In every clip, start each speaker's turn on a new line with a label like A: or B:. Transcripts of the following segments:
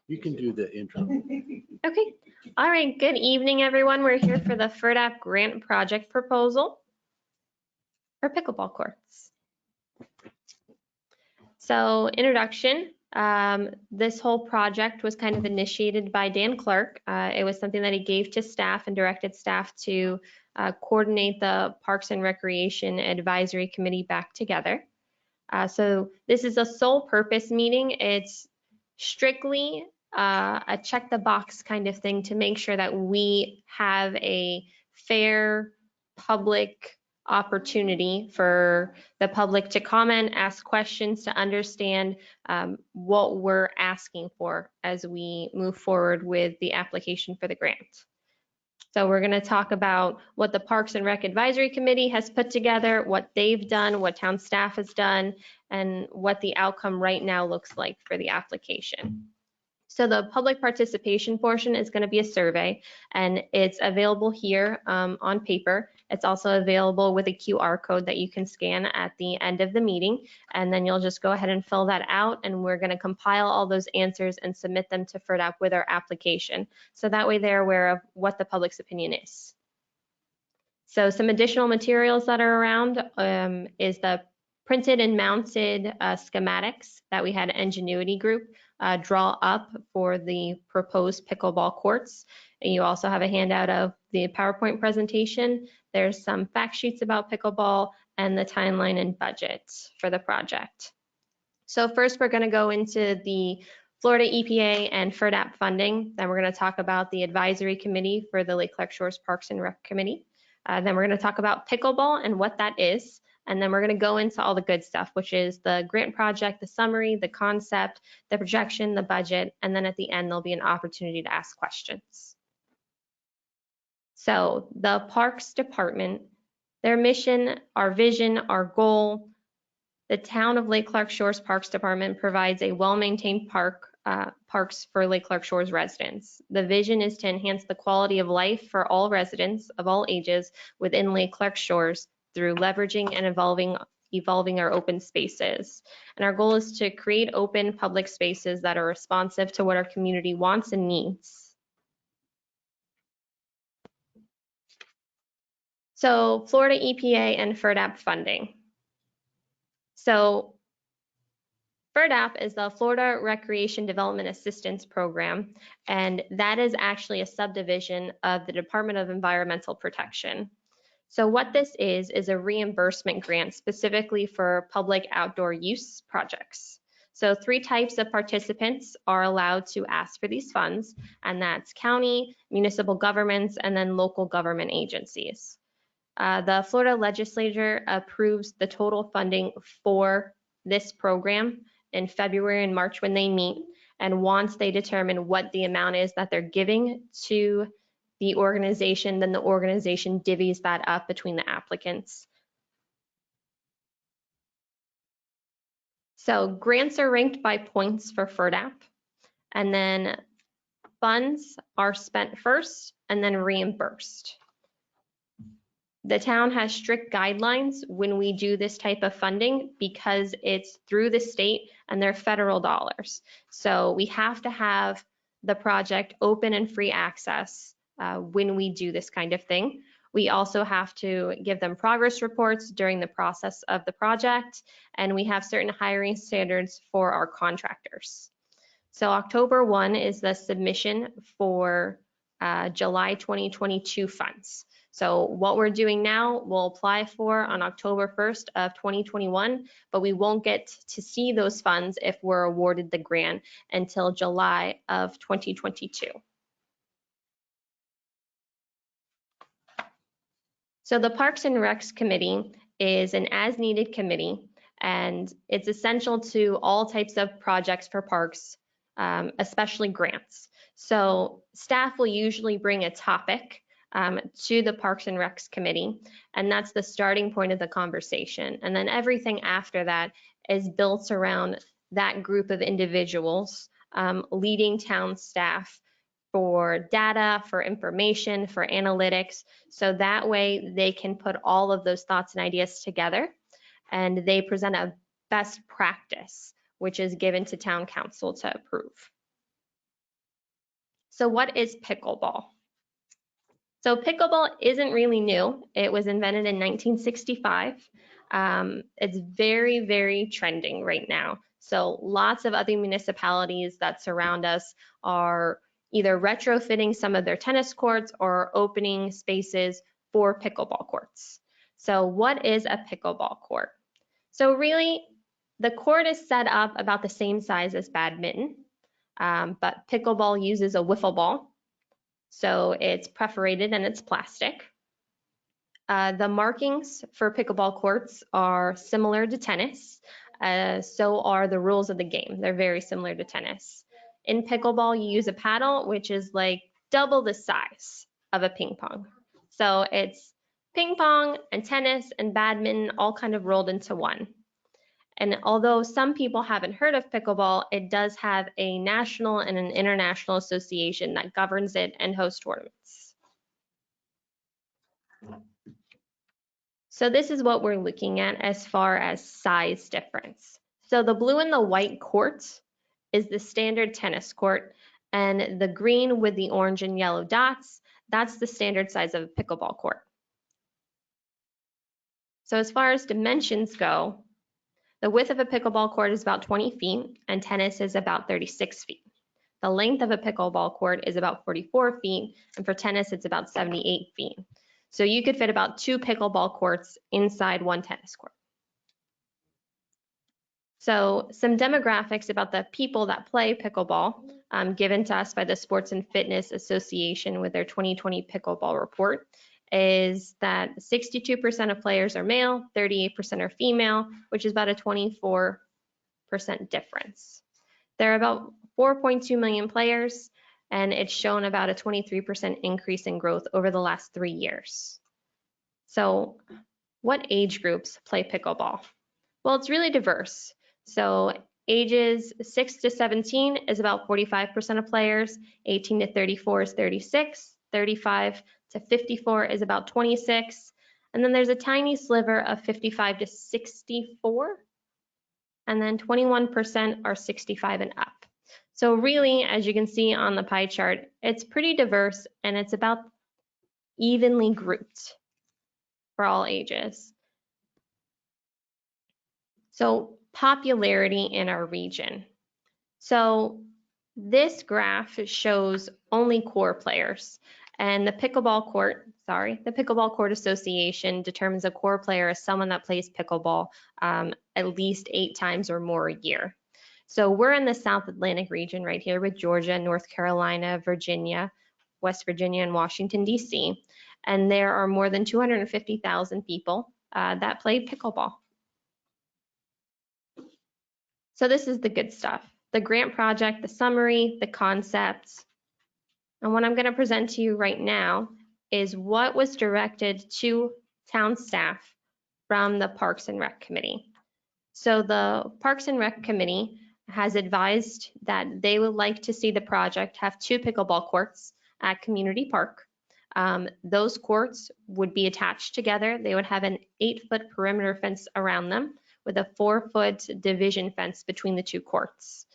A: You can do the intro.
B: Okay. All right. Good evening, everyone. We're here for the FERDAP grant project proposal for pickleball courts. So introduction, this whole project was kind of initiated by Dan Clark. It was something that he gave to staff and directed staff to coordinate the Parks and Recreation Advisory Committee back together. So this is a sole purpose meeting. It's strictly a check the box kind of thing to make sure that we have a fair public opportunity for the public to comment, ask questions, to understand what we're asking for as we move forward with the application for the grant. So we're going to talk about what the Parks and Rec Advisory Committee has put together, what they've done, what town staff has done, and what the outcome right now looks like for the application. So the public participation portion is going to be a survey, and it's available here on paper. It's also available with a QR code that you can scan at the end of the meeting, and then you'll just go ahead and fill that out, and we're going to compile all those answers and submit them to FERDAP with our application. So that way they're aware of what the public's opinion is. So some additional materials that are around is the printed and mounted schematics that we had Ingenuity Group draw up for the proposed pickleball courts. And you also have a handout of the PowerPoint presentation. There's some fact sheets about pickleball and the timeline and budget for the project. So first we're going to go into the Florida EPA and FERDAP funding. Then we're going to talk about the advisory committee for the Lake Clark Shores Parks and Rec Committee. Then we're going to talk about pickleball and what that is. And then we're going to go into all the good stuff, which is the grant project, the summary, the concept, the projection, the budget, and then at the end, there'll be an opportunity to ask questions. So the Parks Department, their mission, our vision, our goal, the town of Lake Clark Shores Parks Department provides a well-maintained parks for Lake Clark Shores residents. The vision is to enhance the quality of life for all residents of all ages within Lake Clark Shores through leveraging and evolving our open spaces. And our goal is to create open public spaces that are responsive to what our community wants and needs. So Florida EPA and FERDAP funding. So FERDAP is the Florida Recreation Development Assistance Program, and that is actually a subdivision of the Department of Environmental Protection. So what this is a reimbursement grant specifically for public outdoor use projects. So 3 types of participants are allowed to ask for these funds, and that's county, municipal governments, and then local government agencies. The Florida legislature approves the total funding for this program in February and March when they meet, and once they determine what the amount is that they're giving to the organization, then the organization divvies that up between the applicants. So grants are ranked by points for FERDAP, and then funds are spent first and then reimbursed. The town has strict guidelines when we do this type of funding because it's through the state and they're federal dollars. So we have to have the project open and free access when we do this kind of thing. We also have to give them progress reports during the process of the project, and we have certain hiring standards for our contractors. So October 1 is the submission for July 2022 funds. So what we're doing now, we'll apply for on October 1st of 2021, but we won't get to see those funds if we're awarded the grant until July of 2022. So the Parks and Recs Committee is an as-needed committee, and it's essential to all types of projects for parks, especially grants. So staff will usually bring a topic to the Parks and Recs Committee, and that's the starting point of the conversation. And then everything after that is built around that group of individuals leading town staff for data, for information, for analytics, so that way they can put all of those thoughts and ideas together, and they present a best practice, which is given to town council to approve. So what is pickleball? So pickleball isn't really new. It was invented in 1965. It's very, very trending right now. So lots of other municipalities that surround us are either retrofitting some of their tennis courts or opening spaces for pickleball courts. So what is a pickleball court? So really, the court is set up about the same size as badminton, but pickleball uses a wiffle ball. So it's perforated and it's plastic. The markings for pickleball courts are similar to tennis. So are the rules of the game. They're very similar to tennis. In pickleball, you use a paddle, which is like double the size of a ping pong. So it's ping pong and tennis and badminton all kind of rolled into one. And although some people haven't heard of pickleball, it does have a national and an international association that governs it and hosts tournaments. So this is what we're looking at as far as size difference. So the blue and the white court is the standard tennis court, and the green with the orange and yellow dots, that's the standard size of a pickleball court. So as far as dimensions go, the width of a pickleball court is about 20 feet, and tennis is about 36 feet. The length of a pickleball court is about 44 feet, and for tennis, it's about 78 feet. So you could fit about 2 pickleball courts inside one tennis court. So some demographics about the people that play pickleball, given to us by the Sports and Fitness Association with their 2020 pickleball report, is that 62% of players are male, 38% are female, which is about a 24% difference. There are about 4.2 million players, and it's shown about a 23% increase in growth over the last 3 years. So what age groups play pickleball? Well, it's really diverse. So ages 6 to 17 is about 45% of players, 18 to 34 is 36, 35 to 54 is about 26, and then there's a tiny sliver of 55 to 64, and then 21% are 65 and up. So really, as you can see on the pie chart, it's pretty diverse and it's about evenly grouped for all ages. So popularity in our region. So this graph shows only core players, and the Pickleball Court Association determines a core player as someone that plays pickleball at least 8 times or more a year. So we're in the South Atlantic region right here with Georgia, North Carolina, Virginia, West Virginia, and Washington, D.C. And there are more than 250,000 people that play pickleball. So this is the good stuff. The grant project, the summary, the concepts. And what I'm going to present to you right now is what was directed to town staff from the Parks and Rec Committee. So the Parks and Rec Committee has advised that they would like to see the project have 2 pickleball courts at Community Park. Those courts would be attached together. They would have an 8-foot perimeter fence around them with a 4-foot division fence between the 2 courts.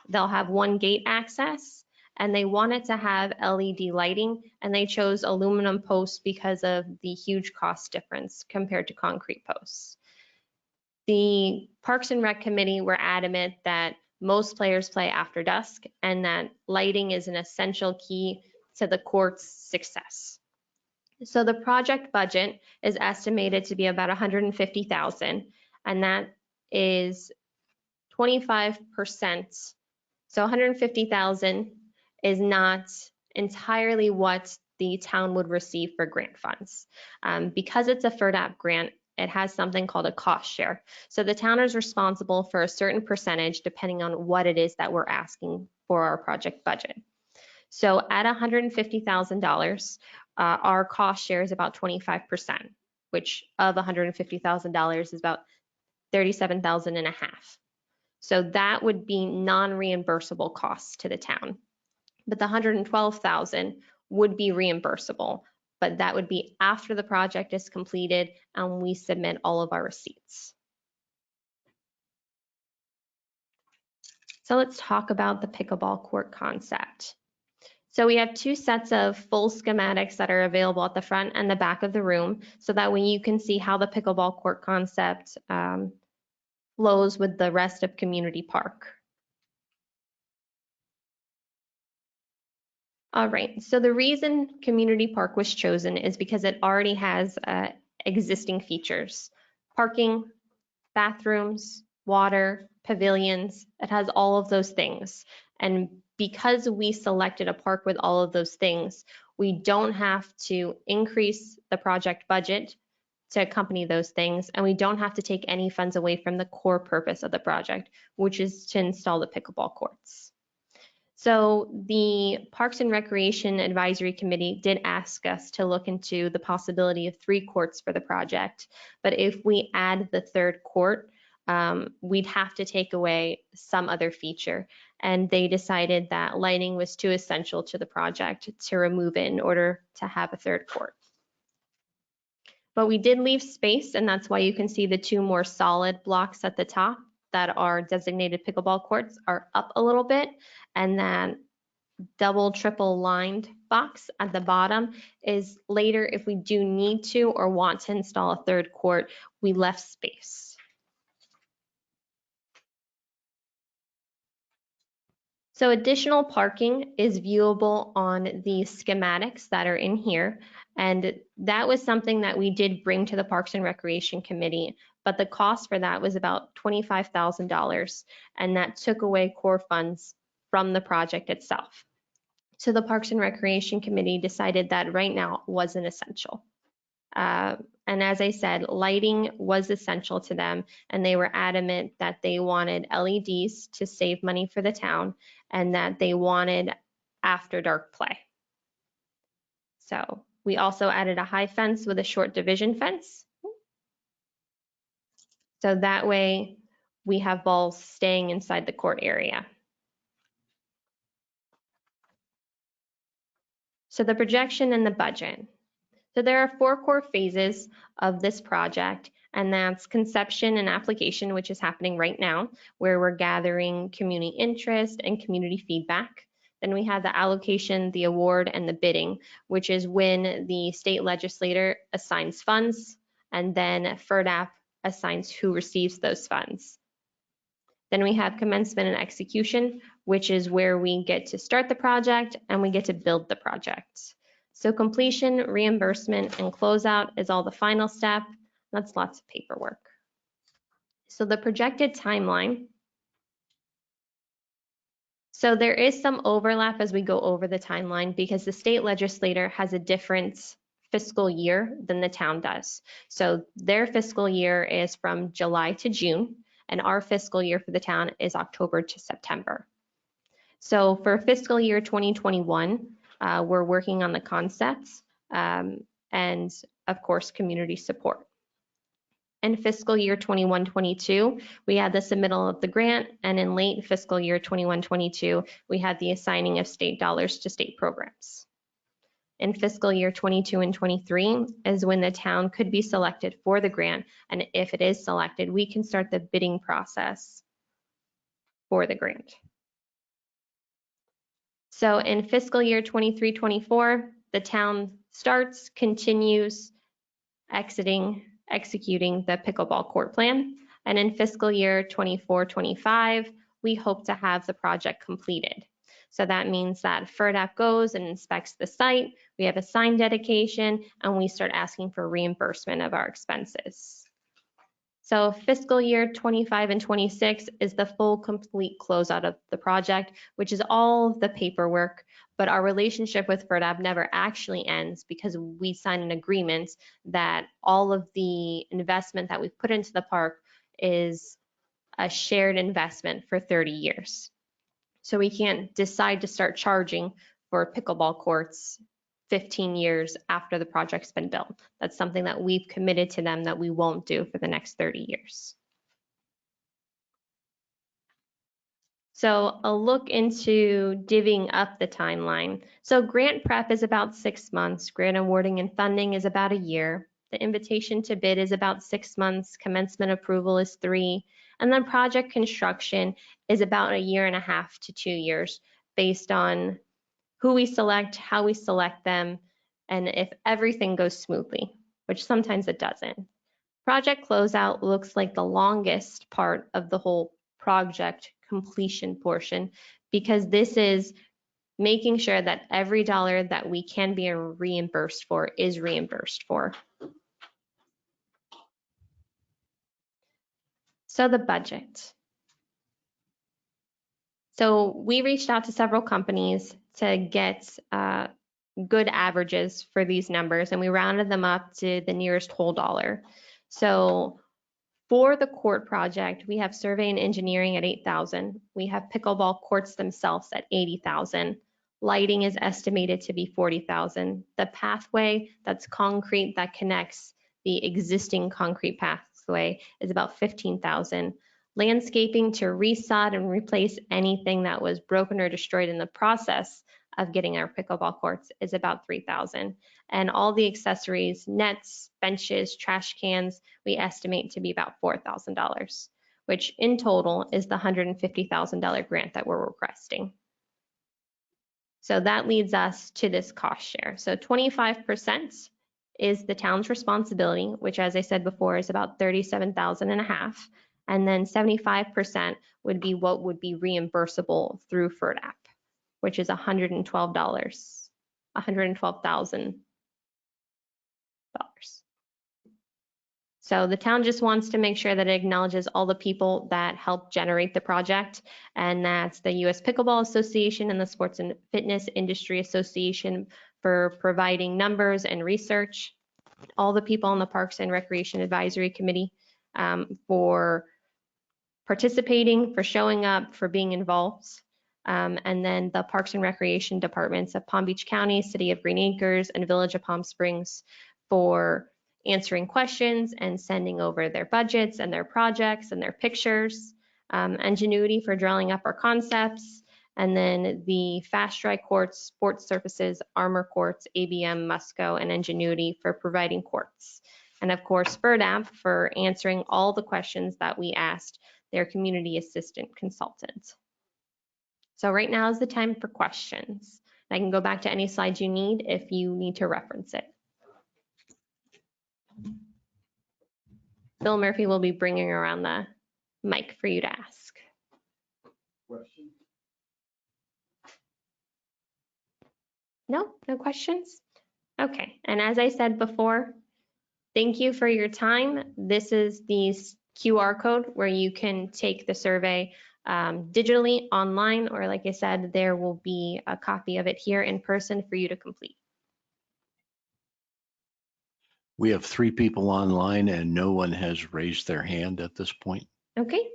B: They'll have 1 gate access, and they wanted to have LED lighting, and they chose aluminum posts because of the huge cost difference compared to concrete posts. The Parks and Rec Committee were adamant that most players play after dusk and that lighting is an essential key to the court's success. So the project budget is estimated to be about $150,000, and that is 25%. So $150,000 is not entirely what the town would receive for grant funds. Because it's a FERDAP grant, it has something called a cost share. So the town is responsible for a certain percentage depending on what it is that we're asking for our project budget. So at $150,000, our cost share is about 25%, which of $150,000 is about $37,500. So that would be non-reimbursable costs to the town. But the $112,000 would be reimbursable, but that would be after the project is completed and we submit all of our receipts. So let's talk about the pickleball court concept. So we have two sets of full schematics that are available at the front and the back of the room, so that way you can see how the pickleball court concept flows with the rest of Community Park. All right, so the reason Community Park was chosen is because it already has existing features: parking, bathrooms, water, pavilions. It has all of those things. And because we selected a park with all of those things, we don't have to increase the project budget to accompany those things, and we don't have to take any funds away from the core purpose of the project, which is to install the pickleball courts. So the Parks and Recreation Advisory Committee did ask us to look into the possibility of 3 courts for the project. But if we add the 3rd court, we'd have to take away some other feature. And they decided that lighting was too essential to the project to remove it in order to have a 3rd court. But we did leave space, and that's why you can see the 2 more solid blocks at the top that are designated pickleball courts are up a little bit, and that double, triple lined box at the bottom is later if we do need to or want to install a 3rd court, we left space. So additional parking is viewable on the schematics that are in here. And that was something that we did bring to the Parks and Recreation Committee, but the cost for that was about $25,000, and that took away core funds from the project itself. So the Parks and Recreation Committee decided that right now wasn't essential. And as I said, lighting was essential to them, and they were adamant that they wanted LEDs to save money for the town, and that they wanted after dark play. So we also added a high fence with a short division fence. So that way we have balls staying inside the court area. So the projection and the budget. So there are 4 core phases of this project, and that's conception and application, which is happening right now, where we're gathering community interest and community feedback. Then we have the allocation, the award, and the bidding, which is when the state legislator assigns funds, and then FERDAP assigns who receives those funds. Then we have commencement and execution, which is where we get to start the project and we get to build the project. So completion, reimbursement, and closeout is all the final step. That's lots of paperwork. So the projected timeline. So there is some overlap as we go over the timeline because the state legislator has a different fiscal year than the town does. So their fiscal year is from July to June, and our fiscal year for the town is October to September. So for fiscal year 2021, we're working on the concepts and of course community support. In fiscal year 21-22, we had the submittal of the grant, and in late fiscal year 21-22, we had the assigning of state dollars to state programs. In fiscal year 22 and 23 is when the town could be selected for the grant, and if it is selected, we can start the bidding process for the grant. So in fiscal year 23-24, the town starts, continues, executing the pickleball court plan. And in fiscal year 24-25, we hope to have the project completed. So that means that FERDAP goes and inspects the site, we have a sign dedication, and we start asking for reimbursement of our expenses. So fiscal year 25 and 26 is the full complete closeout of the project, which is all the paperwork, but our relationship with FERDAP never actually ends because we sign an agreement that all of the investment that we've put into the park is a shared investment for 30 years. So we can't decide to start charging for pickleball courts 15 years after the project's been built. That's something that we've committed to them that we won't do for the next 30 years. So a look into divvying up the timeline. So grant prep is about 6 months. Grant awarding and funding is about a year. The invitation to bid is about 6 months. Commencement approval is 3. And then project construction is about 1.5 to 2 years based on who we select, how we select them, and if everything goes smoothly, which sometimes it doesn't. Project closeout looks like the longest part of the whole project completion portion, because this is making sure that every dollar that we can be reimbursed for is reimbursed for. So the budget. So we reached out to several companies to get good averages for these numbers, and we rounded them up to the nearest whole dollar. So for the court project, we have survey and engineering at $8,000. We have pickleball courts themselves at $80,000. Lighting is estimated to be $40,000. The pathway that's concrete that connects the existing concrete pathway is about $15,000. Landscaping to resod and replace anything that was broken or destroyed in the process of getting our pickleball courts is about $3,000. And all the accessories, nets, benches, trash cans, we estimate to be about $4,000, which in total is the $150,000 grant that we're requesting. So that leads us to this cost share. So 25% is the town's responsibility, which, as I said before, is about $37,500. And then 75% would be what would be reimbursable through FERDAP, which is $112,000. So the town just wants to make sure that it acknowledges all the people that helped generate the project, and that's the U.S. Pickleball Association and the Sports and Fitness Industry Association for providing numbers and research, all the people on the Parks and Recreation Advisory Committee for participating, for showing up, for being involved, and then the Parks and Recreation departments of Palm Beach County, City of Green Acres, and Village of Palm Springs for answering questions and sending over their budgets and their projects and their pictures. Ingenuity for drawing up our concepts, and then the Fast Dry Courts, Sports Surfaces, Armor Courts, ABM, Musco, and Ingenuity for providing courts. And of course, FERDAP for answering all the questions that we asked their community assistant consultant. So right now is the time for questions. I can go back to any slides you need if you need to reference it. Bill Murphy will be bringing around the mic for you to ask.
A: Question?
B: No questions? Okay, and as I said before, thank you for your time. This is the QR code where you can take the survey digitally, online, or like I said, there will be a copy of it here in person for you to complete.
A: We have 3 people online and no one has raised their hand at this point.
B: Okay.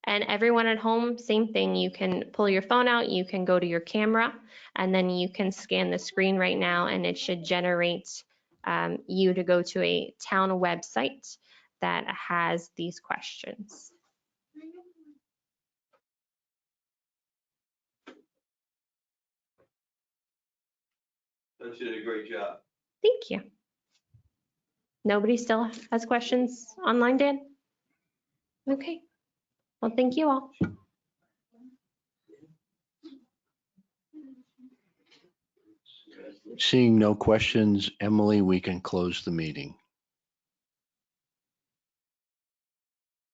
B: And everyone at home, same thing. You can pull your phone out, you can go to your camera, and then you can scan the screen right now, and it should generate you to go to a town website that has these questions.
C: You did a great job.
B: Thank you. Nobody still has questions online, Dan? Okay. Well, thank you all.
A: Seeing no questions, Emily, we can close the meeting.